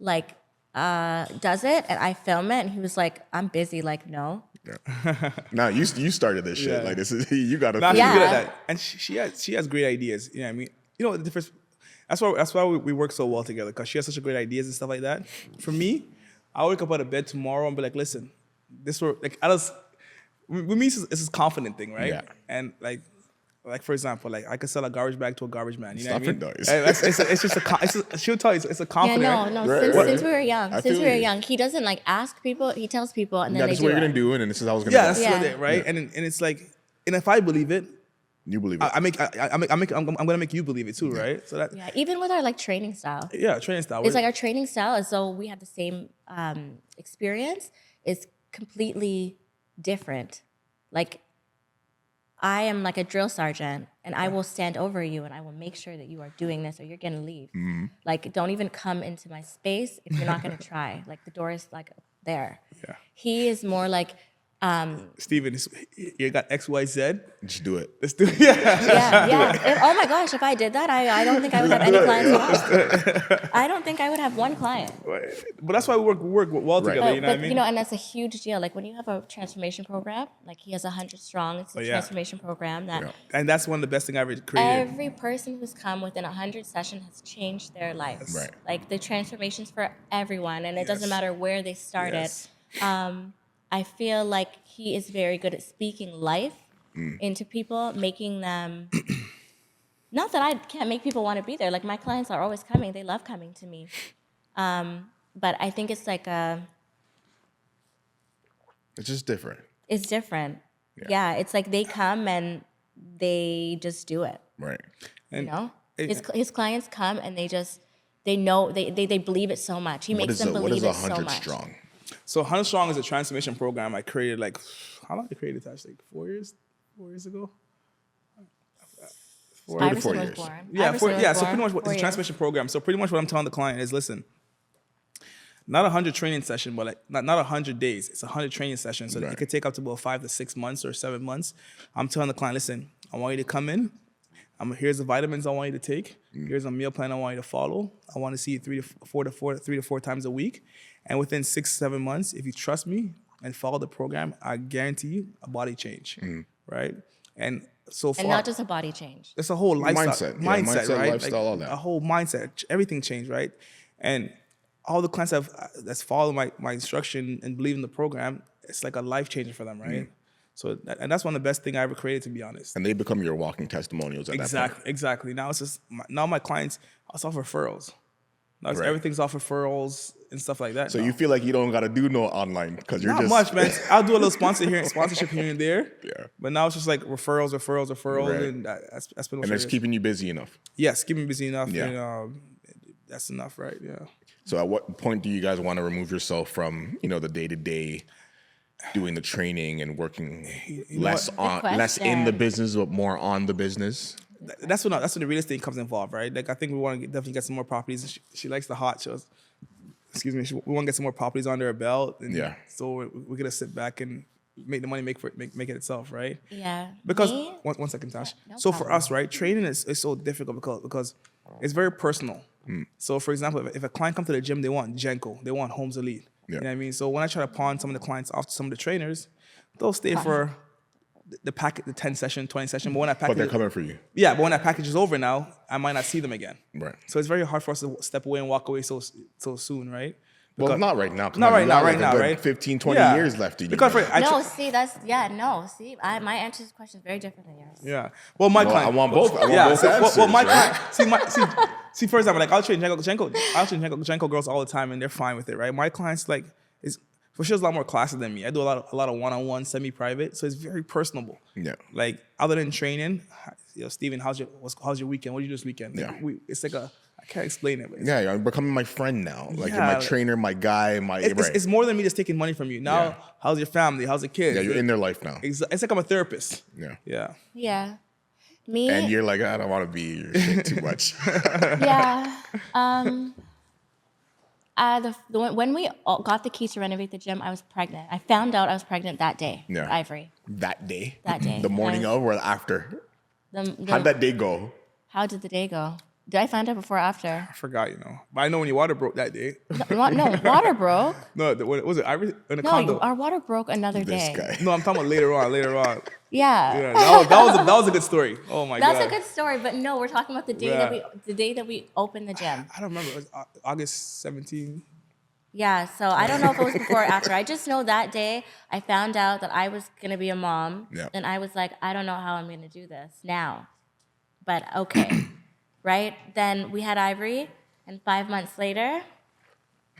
like does it, and I film it? And he was like, I'm busy. Like, no. No, you started this shit. Yeah. Like this is you got to. Nah, she's Yeah. good at that, and she has great ideas. You know what I mean? You know the difference. That's why we work so well together, because she has such great ideas and stuff like that. For me, I wake up out of bed tomorrow and be like, listen, this work like with me, it's this confident thing, right? Yeah. And like for example, like I could sell a garbage bag to a garbage man. You know Stop what I it, mean? guys. It's just she'll tell you it's a Yeah, confident. no. Right, Since we were young, I since feel we were you. young, he doesn't like ask people. He tells people, and then Yeah, they this is do what you're it. gonna do, and this is how it's gonna Yeah, go. that's Yeah. it, right? Yeah. And it's like, and if I believe it, You believe it. I'm gonna make you believe it too, right? So that Yeah, even with our like training style. training style. It's like our training style, as though we have the same experience, is completely different. Like, I am like a drill sergeant, and I will stand over you, and I will make sure that you are doing this, or you're gonna leave. Like, don't even come into my space if you're not gonna try. Like, the door is like there. Yeah. He is more like, Stephen, you got X, Y, Z. Just do it. Let's do it. Yeah. yeah. Oh my gosh, if I did that, I don't think I would have any clients at all. I don't think I would have one client. But that's why we work well together. You know what I mean? And that's a huge deal. Like when you have a transformation program, like he has 100 strong. It's a transformation program that. And that's one of the best things I ever created. Every person who's come within 100 sessions has changed their life. Right. Like the transformations for everyone, and it doesn't matter where they started. I feel like he is very good at speaking life into people, making them. Not that I can't make people want to be there. Like my clients are always coming; they love coming to me. But I think it's like It's just different. It's different. Yeah, it's like they come and they just do it. Right. You know, his clients come and they know they believe it so much. He makes them believe it so much. What is 100 strong? So 100 Strong is a transformation program I created like, how long did I create it? Like 4 years? 4 years ago? 4 to 4 years. Was born. Yeah, so pretty much it's a transformation program. So pretty much what I'm telling the client is, listen, not 100 training session, but like not 100 days. It's 100 training sessions. So it could take up to about 5 to 6 months or 7 months. I'm telling the client, listen, I want you to come in. Here's the vitamins I want you to take. Here's a meal plan I want you to follow. I want to see you 3 to 4 times a week. And within 6 to 7 months, if you trust me and follow the program, I guarantee you a body change, right? And so far, and not just a body change. it's a whole lifestyle, mindset, right? Lifestyle, all that. A whole mindset, everything changed, right? And all the clients that's followed my instruction and believe in the program, it's like a life changer for them, right? So that's one of the best things I ever created, to be honest. And they become your walking testimonials at that point. Exactly. Now it's just now my clients, it's off referrals. Now everything's off referrals and stuff like that. So now. you feel like you don't got to do no online because you're Not just much, man. I'll do a little sponsorship here and there. Yeah. But now it's just like referrals, Right. and that's been. and it's keeping you busy enough. Yes, keeping me busy enough. Yeah. And, that's enough, right? Yeah. So at what point do you guys want to remove yourself from, the day-to-day doing the training and working less in the business but more on the business? That's when the real estate comes involved, right? Like I think we want to definitely get some more properties. She likes the hot shows. Excuse me. We want to get some more properties under her belt. And so we're gonna sit back and make the money make it itself, right? Yeah. Because one second, Tash. No so problem. for us, right, training is so difficult because it's very personal. So for example, if a client comes to the gym, they want Jenko, they want Holmes Elite. Yeah. You know what I mean? So when I try to pawn some of the clients off to some of the trainers, they'll stay for the 10 session, 20 session. But when that package, But they're coming for you. yeah, but when that package is over now, I might not see them again. Right. So it's very hard for us to step away and walk away so soon, right? Well, not right now. Not right now, Good right? 15, 20 Yeah. years left in you. Because guys. My answer to this question is very different than yours. Yeah. Well, my client. I want both. I want both Well, answers, my right? client. See, for example, like I'll train Jenko girls all the time, and they're fine with it, right? My clients for sure, a lot more classes than me. I do a lot of one-on-one, semi-private, so it's very personable. Yeah. Like other than training, Stephen, how's your weekend? What did you do this weekend? Yeah. It's like I can't explain it. But Yeah, you're becoming my friend now. Like you're my trainer, my guy, it's more than me just taking money from you. Now, how's your family? How's the kids? Yeah, you're in their life now. It's like I'm a therapist. Yeah. Yeah. Yeah. Me. And you're like, I don't want to be your shit too much. Yeah. When we got the keys to renovate the gym, I was pregnant. I found out I was pregnant that day. Yeah. With Ivory. That day? That day. The morning of or after? How'd that day go? How did the day go? Did I find out before or after? I forgot, But I know when your water broke that day. No, water broke. No, what was it? Ivory in a No, condo. our water broke another This day. guy. No, I'm talking about later on. Yeah. Yeah, that was a good story. Oh my god. That's a good story, but no, we're talking about the day that we opened the gym. I don't remember. It was August 17. Yeah, so I don't know if it was before or after. I just know that day I found out that I was gonna be a mom, and I was like, I don't know how I'm gonna do this now, but okay, right? Then we had Ivory, and 5 months later,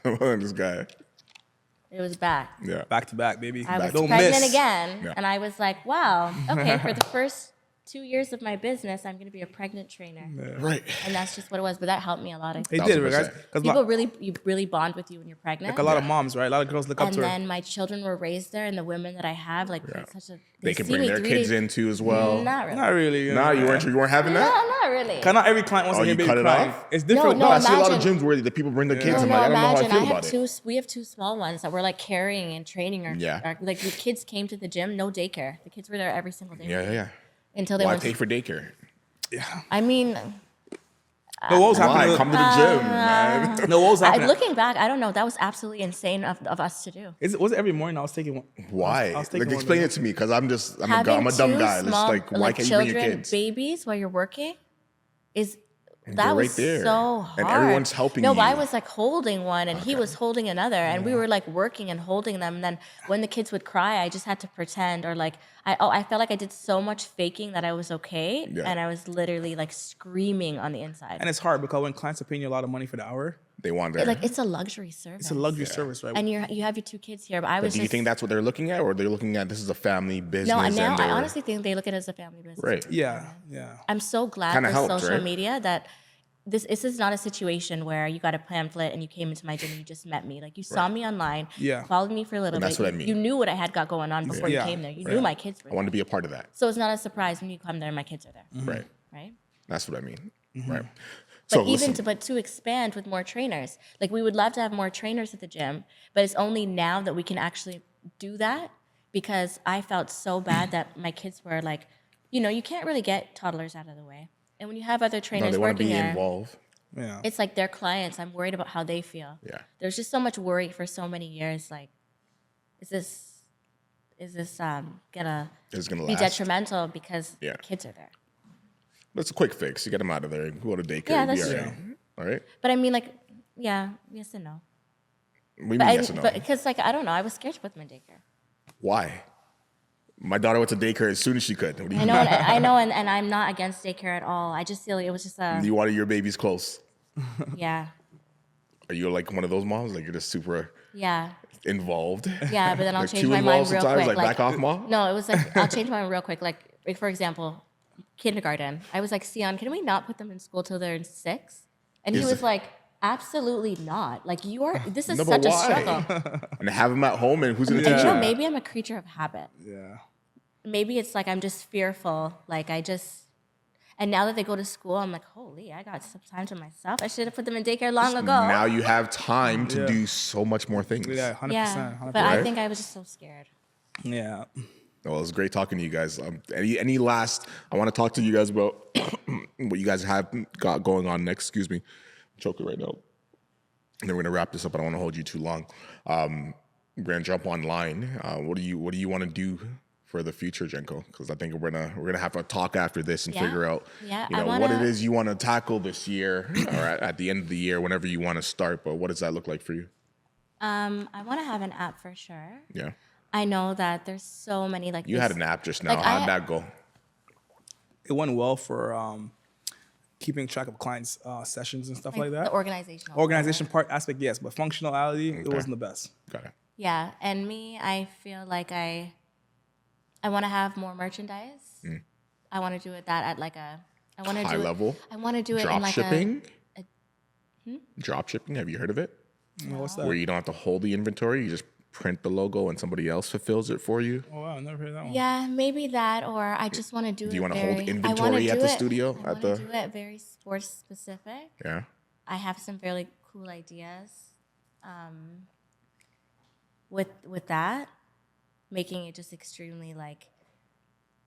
This guy. it was back. Yeah. Back to back, baby. I was Don't pregnant miss. again, Yeah. and I was like, wow, okay, for the first 2 years of my business, I'm going to be a pregnant trainer. Right. And that's just what it was. But that helped me a lot. It did, guys. 1000%. Because People really bond with you when you're pregnant. like a lot of moms, right? A lot of girls look up And to her. then my children were raised there, and the women that I have, like, it's such a They can see bring me their 3 kids days- in too as well. Not really. Not really. Nah, you weren't having No, that? not really. Not every client wants Oh, to hear you baby cut it crying. off? It's different. No, I see a lot of imagine- gyms where the people bring their kids. No, I'm no, like, I don't know how I imagine. feel I have about it. we have 2 small ones that we're like carrying and training. Like the kids came to the gym, no daycare. The kids were there every single day. Yeah. Until they Why went. pay for daycare? I mean, But what was Why? happening? Come to the gym, man. No, what was happening? looking back, I don't know. That was absolutely insane of us to do. Was it every morning I was taking one? Why? I was taking Like, one explain day. it to me, because I'm a Having dumb two guy. It's small, like, why can't you bring your children, kids? babies while you're working is They're that right was there. so hard. And everyone's helping No, but I you. was like holding one, and he was holding another, and we were like working and holding them. And then when the kids would cry, I just had to pretend, or like I felt like I did so much faking that I was okay, Yeah. and I was literally like screaming on the inside. And it's hard because when clients are paying you a lot of money for the hour, They want that. Like it's a luxury service. it's a luxury service, right? And you have your 2 kids here, but I But was do you just think that's what they're looking at, or they're looking at this is a family business? no. And now and I they're- honestly think they look at it as a family business. Right. yeah. I'm so glad Kinda for helps, social right? media that this is not a situation where you got a pamphlet and you came into my gym and you just met me. Like you saw me online, Yeah. followed me for a little And bit. that's what I mean. You knew what I had got going on before Yeah. you came there. You knew my kids were I there. want to be a part of that. So it's not a surprise when you come there and my kids are there. Right. Right? That's what I mean. Right. But So even listen, to expand with more trainers. Like we would love to have more trainers at the gym, but it's only now that we can actually do that because I felt so bad that my kids were like, you can't really get toddlers out of the way. And when you have other no, trainers they want to working be there, involved. Yeah. it's like their clients. I'm worried about how they feel. Yeah. There's just so much worry for so many years. Like, is this gonna It's gonna be last. detrimental because Yeah. the kids are there? That's a quick fix. You get them out of there. Go to daycare. Yeah, Be that's all true. right. All right. But I mean, like, yeah, yes and no. We But mean yes or no. but because like I don't know, I was scared to put them in daycare. Why? My daughter went to daycare as soon as she could. What do you I know, I know, and I'm not against daycare at all. I just feel like it was just a You wanted your babies close. yeah, Are you like one of those moms? Like you're just super yeah, involved? yeah. But then I'll Like change too my mind involved real sometimes? quick. Like back off, mom? No, it was like I'll change my mind real quick. Like for example, kindergarten. I was like, Seon, can we not put them in school till they're in 6? And he Is was it- like, absolutely not. Like this is No, such but a why? struggle. And have them at home, and who's gonna And teach you know, them? maybe I'm a creature of habit. Yeah. Maybe it's like I'm just fearful. Like and now that they go to school, I'm like, holy, I got some time to myself. I should have put them in daycare long ago. Now you have time to Yeah. do so much more things. Yeah, 100%. Yeah, 100%. but I Right? think I was just so scared. Yeah. Well, it was great talking to you guys. Any last? I want to talk to you guys about what you guys have got going on next. Excuse me, I'm choking right now. And then we're gonna wrap this up. I don't want to hold you too long. We're gonna jump online. What do you want to do for the future, Jenko? Because I think we're gonna have a talk after this and Yeah. figure out Yeah, what it is you want to tackle this year or at the end of the year, whenever you want to start. But what does that look like for you? I want to have an app for sure. Yeah, I know that there's so many like you this- had an app just now. Like, How'd that go? It went well for keeping track of clients' sessions and stuff like the that. organizational Organization part aspect, yes, but functionality, it Okay. wasn't the best. Got it. Yeah, and me, I feel like I want to have more merchandise. I want to do it that at like a I want to High do level? It, I want to do it in Drop like shipping. Drop shipping. Have you heard of it? What's that? Where you don't have to hold the inventory, you just print the logo and somebody else fulfills it for you. Oh, wow, I never heard that one. yeah, maybe that, or I just want to do. Do you it wanna hold very- I wanna inventory at do the it- studio, I at the- want to do it very sports specific. Yeah. I have some fairly cool ideas with that, making it just extremely like.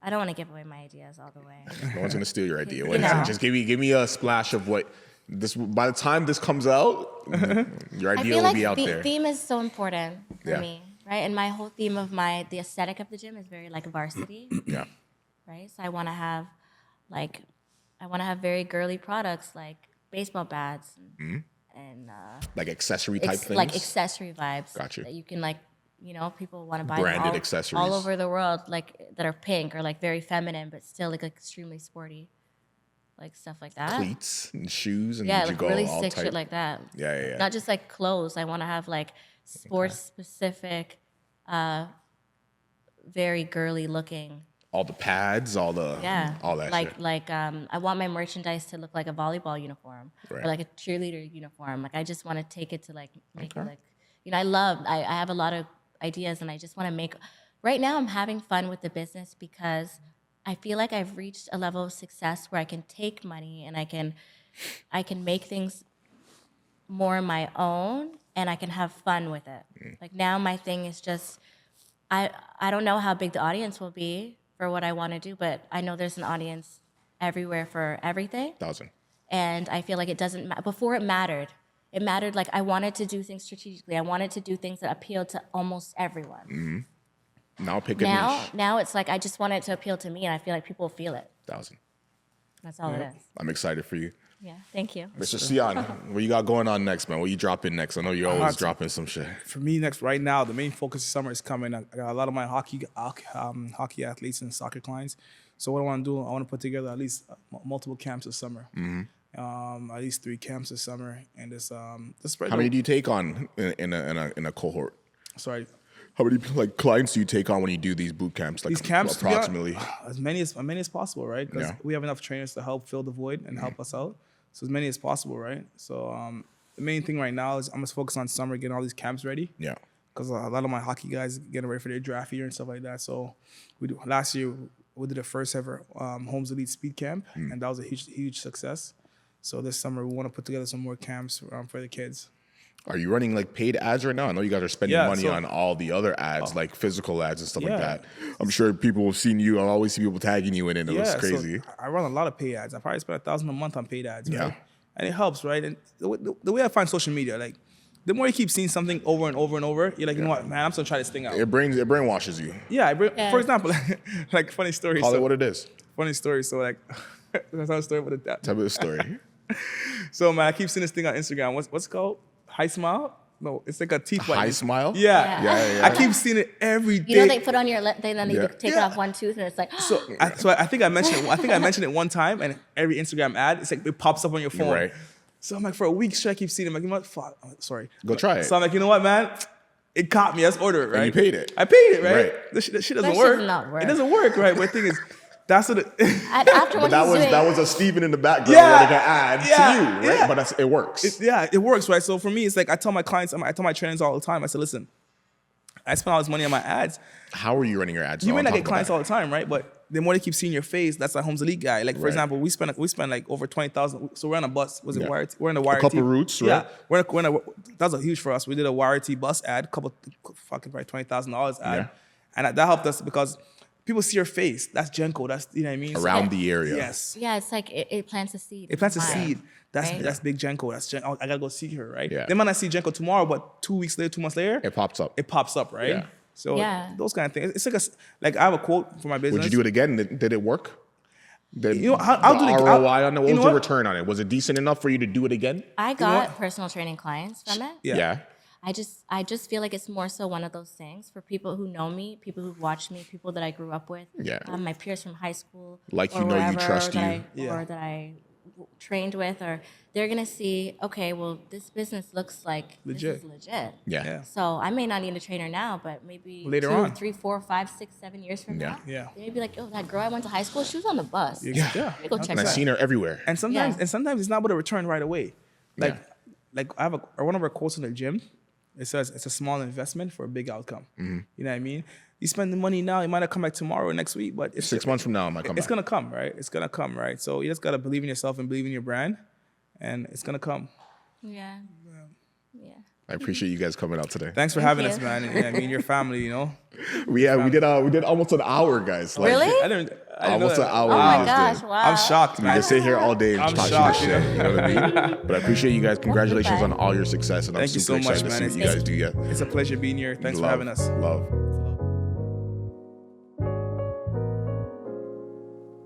I don't want to give away my ideas all the way. No one's gonna steal your idea. You What is know. it? Just give me a splash of what this. By the time this comes out, your I idea feel will like be out the there. theme is so important for Yeah. me, right? And my whole theme of the aesthetic of the gym is very like varsity, Yeah. right? So I want to have very girly products like baseball bats and Like accessory type things. like accessory vibes. Got you. That you can like, people want to buy Branded them all accessories. over the world, like that are pink or like very feminine, but still like extremely sporty, like stuff like that. Cleats and shoes and Yeah, you like go really all sick type. shit like that. Yeah. Not just like clothes. I want to have like sports specific, very girly looking All the pads, all that shit. I want my merchandise to look like a volleyball uniform Right. or like a cheerleader uniform. Like I just want to take it to like make it like, you know, I have a lot of ideas and I just want to make. Right now I'm having fun with the business because I feel like I've reached a level of success where I can take money and I can make things more my own and I can have fun with it. Like now my thing is just, I don't know how big the audience will be for what I want to do, but I know there's an audience everywhere for everything. 1,000. And I feel like it doesn't matter. Before it mattered. It mattered like I wanted to do things strategically. I wanted to do things that appealed to almost everyone. Now pick a niche. Now it's like I just want it to appeal to me and I feel like people feel it. 1,000. That's all it is. I'm excited for you. Yeah, thank you. Mr. Seon, what you got going on next, man? What you dropping next? I know you're always dropping some shit. For me, next right now, the main focus of summer is coming. I got a lot of my hockey athletes and soccer clients. So what I want to do, I want to put together at least multiple camps this summer. At least 3 camps this summer, and this spread. How many do you take on in a cohort? Sorry. How many like clients do you take on when you do these boot camps? Like These camps, approximately. As many as possible, right? Because we have enough trainers to help fill the void and help us out. So as many as possible, right? So the main thing right now is I'm just focused on summer, getting all these camps ready. Yeah. Because a lot of my hockey guys getting ready for their draft year and stuff like that. So last year we did the first ever Holmes Elite Speed Camp, and that was a huge success. So this summer we want to put together some more camps for the kids. Are you running like paid ads right now? I know you guys are spending money on all the other ads, like physical ads and stuff like that. I'm sure people have seen you. I always see people tagging you in it. It looks crazy. So I run a lot of paid ads. I probably spend $1,000 a month on paid ads. Right? And it helps, right? And the way I find social media, like the more you keep seeing something over and over and over, you're like, you know what, man, I'm just gonna try this thing out. It brainwashes you. Yeah, for example, like funny story. Call it what it is. Funny story. So like, that's how a story about that. Tell me the story. So man, I keep seeing this thing on Instagram. What's it called? High Smile? No, it's like a teeth whitening. High Smile? Yeah. I keep seeing it every day. You know, they put on your lip, then they take it off one tooth, and it's like. So I think I mentioned it. I think I mentioned it one time, and every Instagram ad, it's like it pops up on your phone. Right. So I'm like, for a week straight, I keep seeing it. I'm like, you know what? Fuck. Sorry. Go try it. So I'm like, you know what, man? It caught me. Let's order it, right? And you paid it. I paid it, right? Right. This shit doesn't That work. shit does not work. It doesn't work, right? But the thing is, that's what After But that was a Stephen in the background running an ad to you, right? But it works. It works, right? So for me, it's like I tell my clients, I tell my trainers all the time, I said, listen, I spend all this money on my ads. How are you running your ads? You may not get clients all the time, right? But the more they keep seeing your face, that's a Holmes Elite guy. Like, for example, we spend like over 20,000. So we're on a bus. Was it YRT? We're in a YRT. A couple routes, right? Yeah. That was a huge for us. We did a YRT bus ad, fucking probably $20,000 ad. And that helped us because people see your face. That's Jenko. That's, you know what I mean? Around the area. Yes. Yeah, it's like it plants a seed. It plants a seed. That's right? that's big Jenko. That's I gotta go see her, right? Yeah. They might not see Jenko tomorrow, but 2 weeks later, 2 months later, It pops up. it pops up, right? Yeah. So those kind of things. It's like I have a quote for my business. Would you do it again? Did it work? Did You know, I'll do it. ROI on it? What you was know the what? return on it? Was it decent enough for you to do it again? I got personal training clients from it. Yeah. I just feel like it's more so one of those things for people who know me, people who watch me, people that I grew up with, my peers from high school, Like, or you know, you wherever trust that you. or that I trained with, or they're gonna see, okay, well, this business looks like Legit. this is legit. Yeah. So I may not need a trainer now, but maybe Later 2, on. 3, 4, 5, 6, 7 years from now, Yeah. they may be like, oh, that girl I went to high school, she was on the bus. Yeah. Let me go check And her I've out. seen her everywhere. And sometimes it's not about a return right away. Like Yeah. I have one of our quotes in the gym. It says it's a small investment for a big outcome. Mm-hmm. You know what I mean? You spend the money now, it might not come back tomorrow or next week, but it's 6 months from now, it might come it's back. gonna come, right? It's gonna come, right? So you just gotta believe in yourself and believe in your brand, and it's gonna come. Yeah. I appreciate you guys coming out today. Thanks for Thank having you. us, man. And, I mean, your family, you know. We did almost an hour, guys. Like, Really? I didn't know Almost that. an hour. Oh my we just gosh! did. Wow. I'm shocked, We man. can sit here all day and I'm talk shocked, to you shit. You know what I mean? But I appreciate you guys. Congratulations bye. on all your success, and I'm Thank you super so much, excited to see man. what you guys do. Yeah. It's a pleasure being here. Thanks for having us. Love.